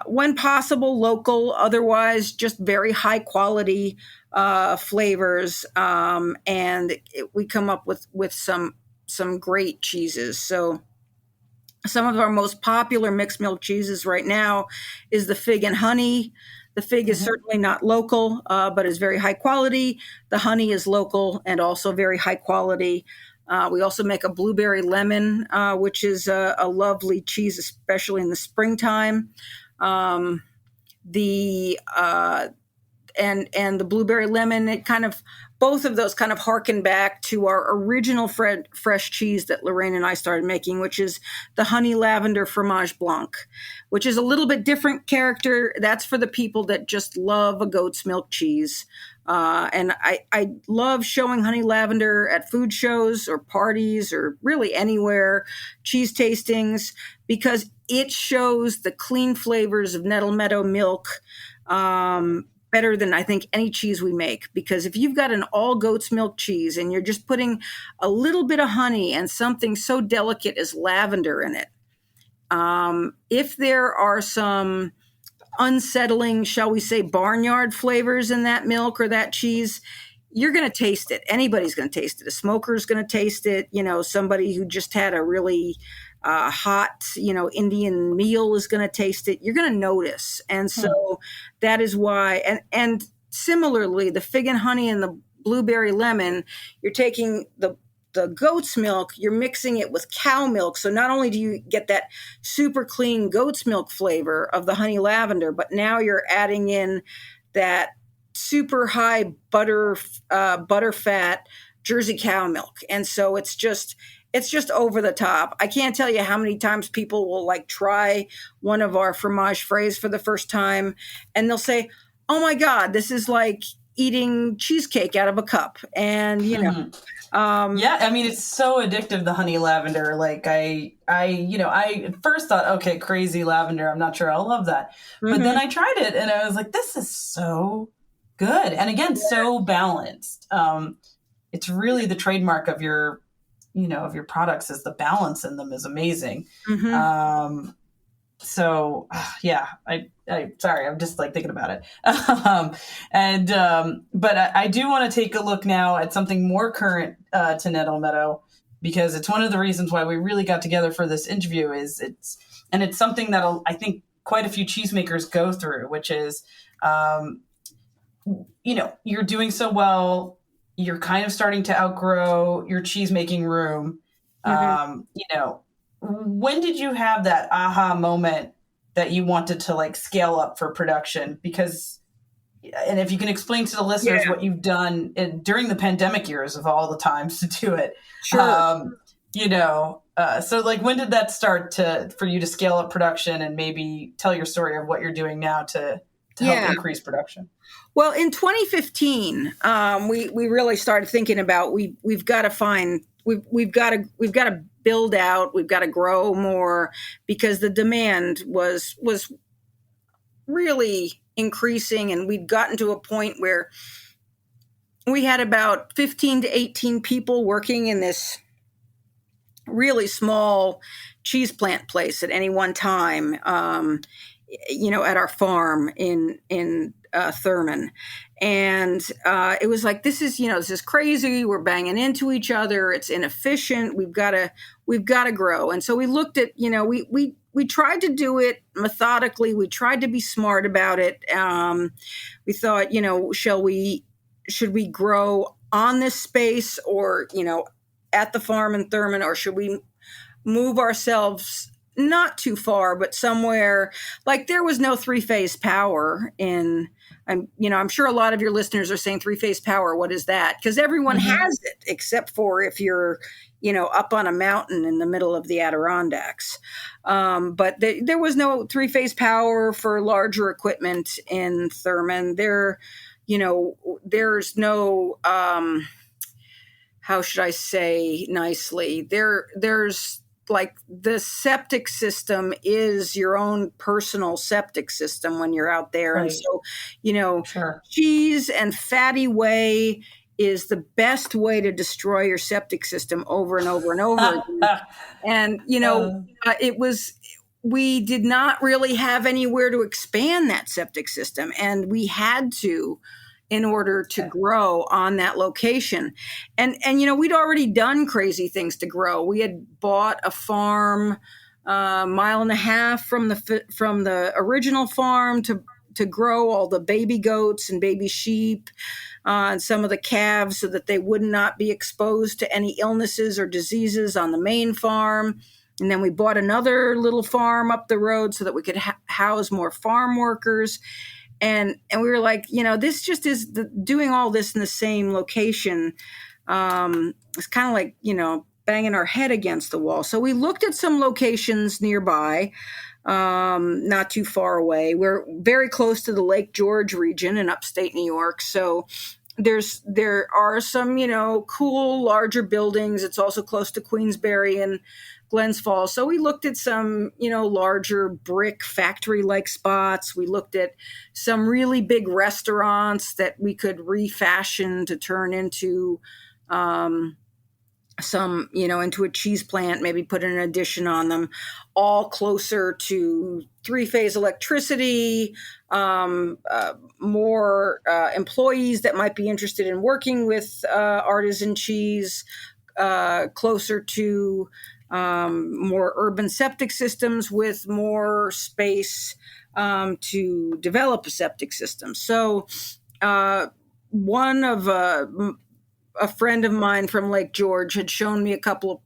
when possible, local, otherwise just very high quality flavors, and we come up with some great cheeses. So some of our most popular mixed milk cheeses right now is the fig and honey. The fig is certainly not local, but is very high quality. The honey is local and also very high quality. We also make a blueberry lemon, which is a lovely cheese, especially in the springtime. And the blueberry lemon, it kind of, both of those kind of harken back to our original fresh cheese that Lorraine and I started making, which is the honey lavender fromage blanc, which is a little bit different character. That's for the people that just love a goat's milk cheese. And I love showing honey lavender at food shows or parties or really anywhere, cheese tastings, because it shows the clean flavors of Nettle Meadow milk better than I think any cheese we make. Because if you've got an all goat's milk cheese and you're just putting a little bit of honey and something so delicate as lavender in it, if there are some unsettling, shall we say, barnyard flavors in that milk or that cheese, you're going to taste it. Anybody's going to taste it. A smoker's going to taste it. Somebody who just had a really hot, Indian meal is going to taste it. You're going to notice. And so that is why, and similarly, the fig and honey and the blueberry lemon, you're taking the goat's milk, you're mixing it with cow milk. So not only do you get that super clean goat's milk flavor of the honey lavender, but now you're adding in that super high butter fat Jersey cow milk. And so it's just over the top. I can't tell you how many times people will try one of our fromage frais for the first time and they'll say, oh my God, this is like eating cheesecake out of a cup. And, it's so addictive, the honey lavender. I at first thought, okay, crazy lavender, I'm not sure I'll love that. But then I tried it and I was like, this is so good. And again, so balanced. It's really the trademark of your products, is the balance in them is amazing. So I sorry, I'm just thinking about it. But I do want to take a look now at something more current to Nettle Meadow, because it's one of the reasons why we really got together for this interview. It's something that I think quite a few cheesemakers go through, which is, you're doing so well, you're kind of starting to outgrow your cheese making room. When did you have that aha moment that you wanted to scale up for production? Because, and if you can explain to the listeners what you've done during the pandemic years of all the times to do it, sure. So like, when did that start for you to scale up production and maybe tell your story of what you're doing now to help increase production? Well, in 2015, we really started thinking about we've got to build out, we've got to grow more, because the demand was really increasing, and we'd gotten to a point where we had about 15 to 18 people working in this really small cheese plant place at any one time, at our farm in Thurman. And it was like, this is crazy. We're banging into each other. It's inefficient. We've got to grow. And so we looked at, we tried to do it methodically. We tried to be smart about it. We thought, should we grow on this space, or, at the farm in Thurman, or should we move ourselves not too far, but somewhere like there was no three-phase power in, I'm sure a lot of your listeners are saying three-phase power. What is that? Because everyone has it, except for if you're, up on a mountain in the middle of the Adirondacks. But there was no three-phase power for larger equipment in Thurman. There's no, how should I say nicely? There's like, the septic system is your own personal septic system when you're out there. Right. And so, sure. Cheese and fatty whey is the best way to destroy your septic system over and over and over again. And, we did not really have anywhere to expand that septic system, and we had to, in order to grow on that location. And we'd already done crazy things to grow. We had bought a farm a mile and a half from the original farm to grow all the baby goats and baby sheep and some of the calves, so that they would not be exposed to any illnesses or diseases on the main farm. And then we bought another little farm up the road so that we could house more farm workers. And we were like, this just is doing all this in the same location. It's kind of like, banging our head against the wall. So we looked at some locations nearby, not too far away. We're very close to the Lake George region in upstate New York. So there are some, cool, larger buildings. It's also close to Queensbury and Glens Falls. So we looked at some, larger brick factory-like spots. We looked at some really big restaurants that we could refashion to turn into into a cheese plant, maybe put an addition on them, all closer to three-phase electricity, more employees that might be interested in working with artisan cheese, closer to more urban septic systems with more space to develop a septic system. So one of a friend of mine from Lake George had shown me a couple of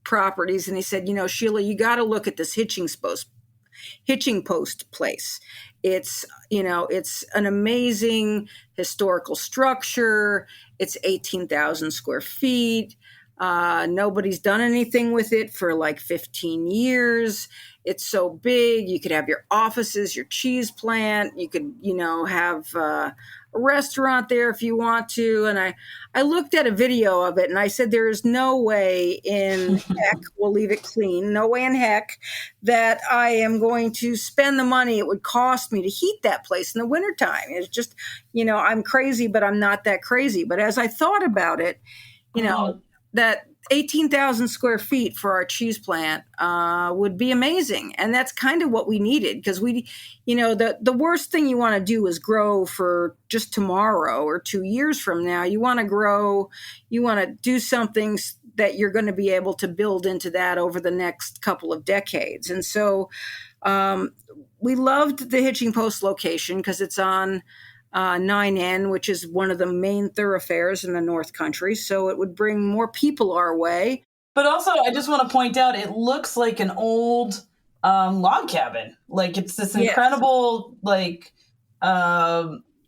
properties, and he said, Sheila, you got to look at this hitching post place. It's an amazing historical structure. It's 18,000 square feet. Nobody's done anything with it for like 15 years. It's so big. You could have your offices, your cheese plant. You could, have a restaurant there if you want to. And I looked at a video of it, and I said, there is no way in heck, we'll leave it clean, no way in heck that I am going to spend the money it would cost me to heat that place in the wintertime. It's just, I'm crazy, but I'm not that crazy. But as I thought about it, that 18,000 square feet for our cheese plant would be amazing. And that's kind of what we needed, because the worst thing you want to do is grow for just tomorrow or 2 years from now. You want to grow, you want to do something that you're going to be able to build into that over the next couple of decades. And so we loved the hitching post location because it's on 9N, which is one of the main thoroughfares in the North Country. So it would bring more people our way. But also, I just want to point out, it looks like an old log cabin. Like, it's this incredible,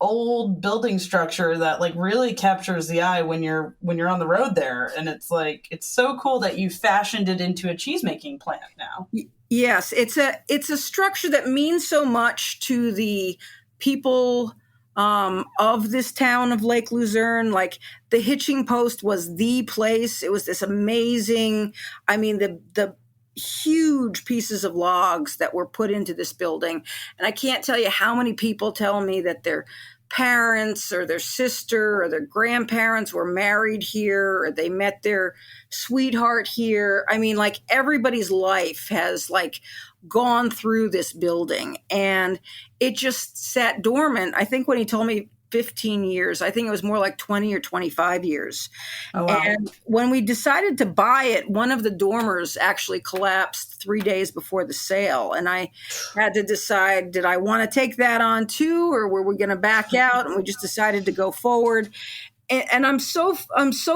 old building structure that like really captures the eye when you're on the road there. And it's like, it's so cool that you fashioned it into a cheesemaking plant now. Yes, it's a structure that means so much to the people of this town of Lake Luzerne. Like the hitching post was the place. It was this amazing, I mean, the huge pieces of logs that were put into this building. And I can't tell you how many people tell me that their parents or their sister or their grandparents were married here, or they met their sweetheart here. I mean, like everybody's life has like gone through this building, and it just sat dormant. I think when he told me 15 years, I think it was more like 20 or 25 years. Oh, wow. And when we decided to buy it, one of the dormers actually collapsed 3 days before the sale. And I had to decide, did I want to take that on too, or were we going to back out? And we just decided to go forward. And I'm so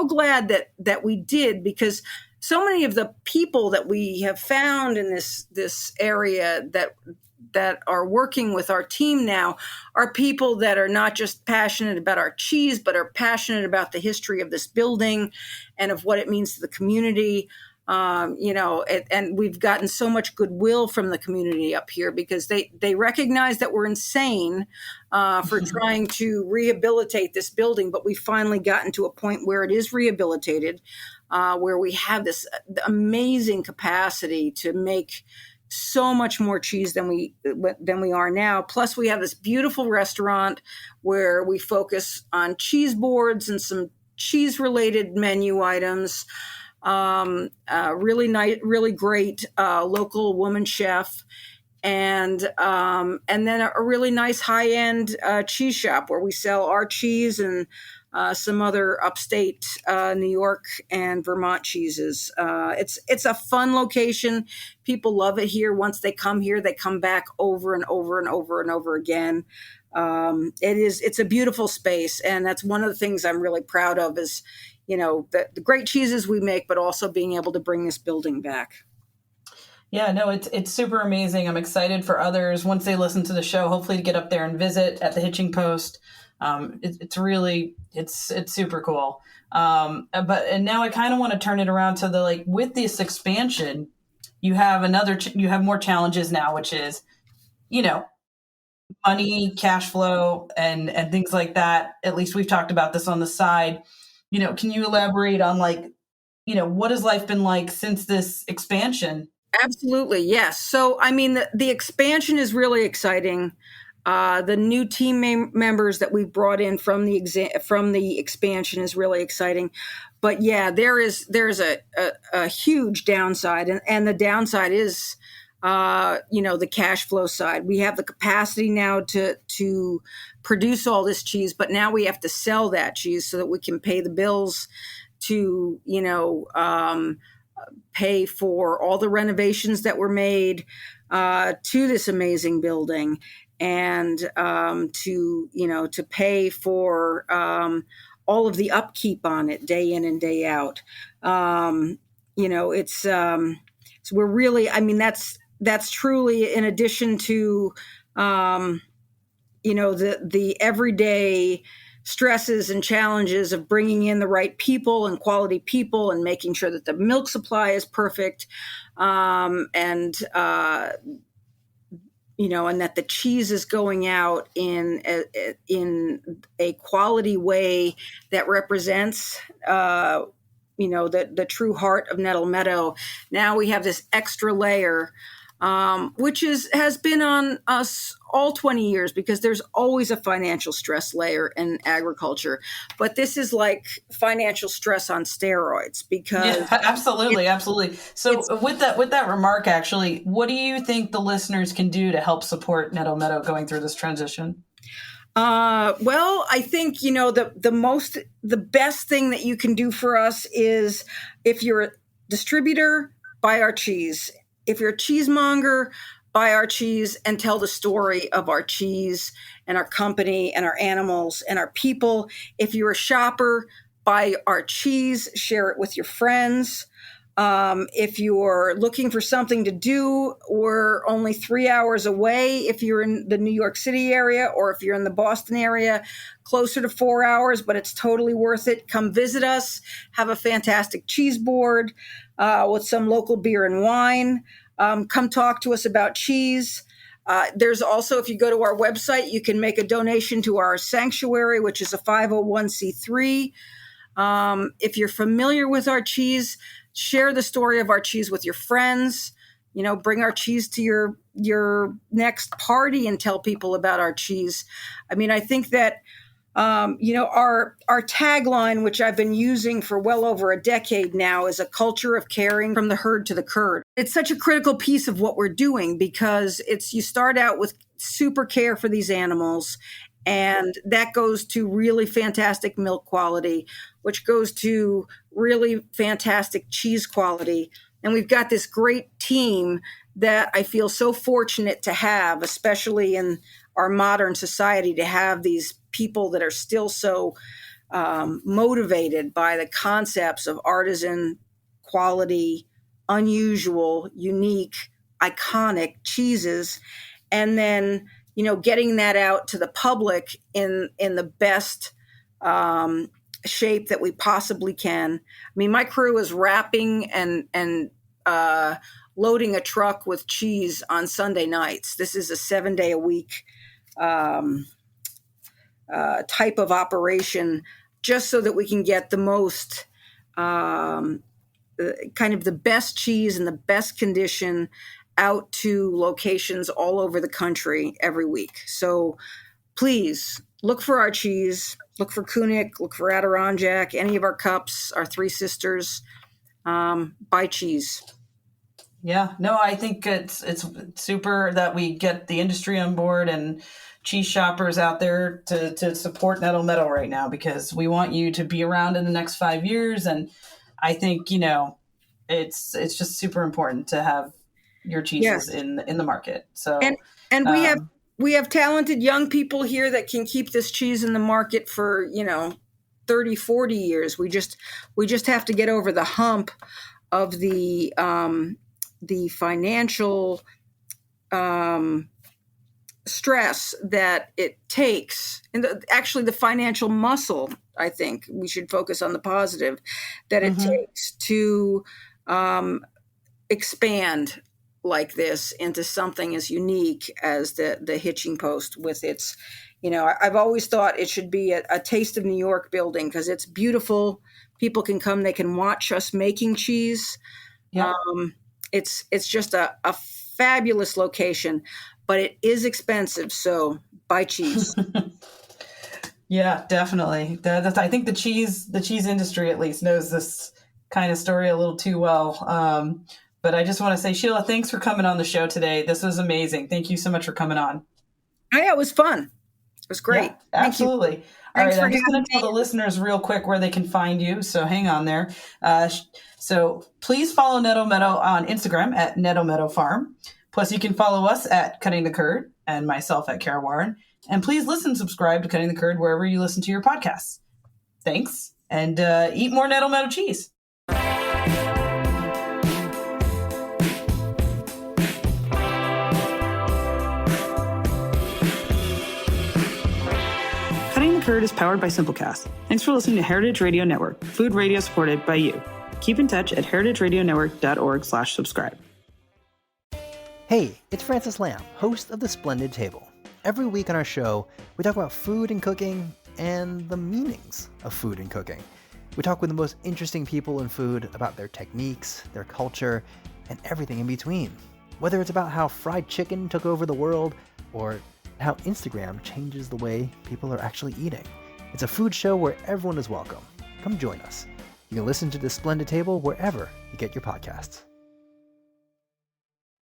glad that we did, because so many of the people that we have found in this area that are working with our team now are people that are not just passionate about our cheese, but are passionate about the history of this building and of what it means to the community. And we've gotten so much goodwill from the community up here, because they recognize that we're insane for trying to rehabilitate this building, but we've finally gotten to a point where it is rehabilitated, where we have this amazing capacity to make so much more cheese than we are now. Plus, we have this beautiful restaurant where we focus on cheese boards and some cheese-related menu items. Really nice, really great local woman chef, and then a really nice high-end cheese shop where we sell our cheese and some other upstate New York and Vermont cheeses. It's a fun location. People love it here. Once they come here, they come back over and over and over and over again. It's a beautiful space, and that's one of the things I'm really proud of is, the great cheeses we make, but also being able to bring this building back. Yeah, no, it's super amazing. I'm excited for others once they listen to the show, hopefully to get up there and visit at the Hitching Post. It's super cool. And now I kind of want to turn it around to with this expansion, you have more challenges now, which is, money, cash flow, and things like that. At least we've talked about this on the side. Can you elaborate on what has life been like since this expansion? Absolutely. Yes. So, I mean, the expansion is really exciting. The new team members that we've brought in from the expansion is really exciting. But yeah, there's a huge downside, and the downside is, the cash flow side. We have the capacity now to produce all this cheese, but now we have to sell that cheese so that we can pay the bills to, pay for all the renovations that were made to this amazing building, and to pay for all of the upkeep on it day in and day out. So we're really, I mean, that's truly in addition to the everyday stresses and challenges of bringing in the right people and quality people and making sure that the milk supply is perfect, and that the cheese is going out in a quality way that represents the true heart of Nettle Meadow. Now we have this extra layer, which has been on us all 20 years, because there's always a financial stress layer in agriculture. But this is like financial stress on steroids, because absolutely. So with that remark, actually, what do you think the listeners can do to help support Nettle Meadow going through this transition? Well, I think, the best thing that you can do for us is, if you're a distributor, buy our cheese. If you're a cheesemonger, buy our cheese and tell the story of our cheese and our company and our animals and our people. If you're a shopper, buy our cheese, share it with your friends. If you're looking for something to do, we're only 3 hours away if you're in the New York City area, or if you're in the Boston area, closer to 4 hours, but it's totally worth it. Come visit us, have a fantastic cheese board with some local beer and wine. Come talk to us about cheese. There's also, if you go to our website, you can make a donation to our sanctuary, which is a 501c3. If you're familiar with our cheese, share the story of our cheese with your friends. Bring our cheese to your next party and tell people about our cheese. I mean, I think that, our tagline, which I've been using for well over a decade now, is a culture of caring from the herd to the curd. It's such a critical piece of what we're doing, because you start out with super care for these animals, and that goes to really fantastic milk quality, which goes to really fantastic cheese quality. And we've got this great team that I feel so fortunate to have, especially in our modern society, to have these people that are still so motivated by the concepts of artisan quality, unusual, unique, iconic cheeses. And then, getting that out to the public in the best shape that we possibly can. I mean, my crew is wrapping and loading a truck with cheese on Sunday nights. This is a 7-day-a-week type of operation, just so that we can get the most kind of the best cheese in the best condition out to locations all over the country every week. So please look for our cheese, look for Kunik, look for Adirondack, any of our cups, our Three Sisters. Buy cheese. Yeah, no, I think it's super that we get the industry on board and cheese shoppers out there to support Nettle Meadow right now, because we want you to be around in the next 5 years. And I think, it's just super important to have your cheeses in the market. So, and we have talented young people here that can keep this cheese in the market for, 30, 40 years. We just have to get over the hump of the financial stress that it takes, and actually the financial muscle. I think we should focus on the positive that it takes to expand like this into something as unique as the Hitching Post with its, I've always thought it should be a Taste of New York building, because it's beautiful. People can come, they can watch us making cheese. Yeah. It's just a fabulous location, but it is expensive. So buy cheese. Yeah, definitely. I think the cheese industry at least knows this kind of story a little too well. But I just want to say, Sheila, thanks for coming on the show today. This was amazing. Thank you so much for coming on. Oh, yeah, it was fun. It was great. Yeah, absolutely. All right, I'm just going to tell the listeners real quick where they can find you. So hang on there. So please follow Nettle Meadow on Instagram at Nettle Meadow Farm. Plus, you can follow us at Cutting the Curd and myself at Kara Warren. And please listen and subscribe to Cutting the Curd wherever you listen to your podcasts. Thanks, and eat more Nettle Meadow cheese. Cutting the Curd is powered by Simplecast. Thanks for listening to Heritage Radio Network, food radio supported by you. Keep in touch at heritageradionetwork.org/subscribe. Hey, it's Francis Lamb, host of The Splendid Table. Every week on our show, we talk about food and cooking and the meanings of food and cooking. We talk with the most interesting people in food about their techniques, their culture, and everything in between. Whether it's about how fried chicken took over the world or how Instagram changes the way people are actually eating. It's a food show where everyone is welcome. Come join us. You can listen to The Splendid Table wherever you get your podcasts.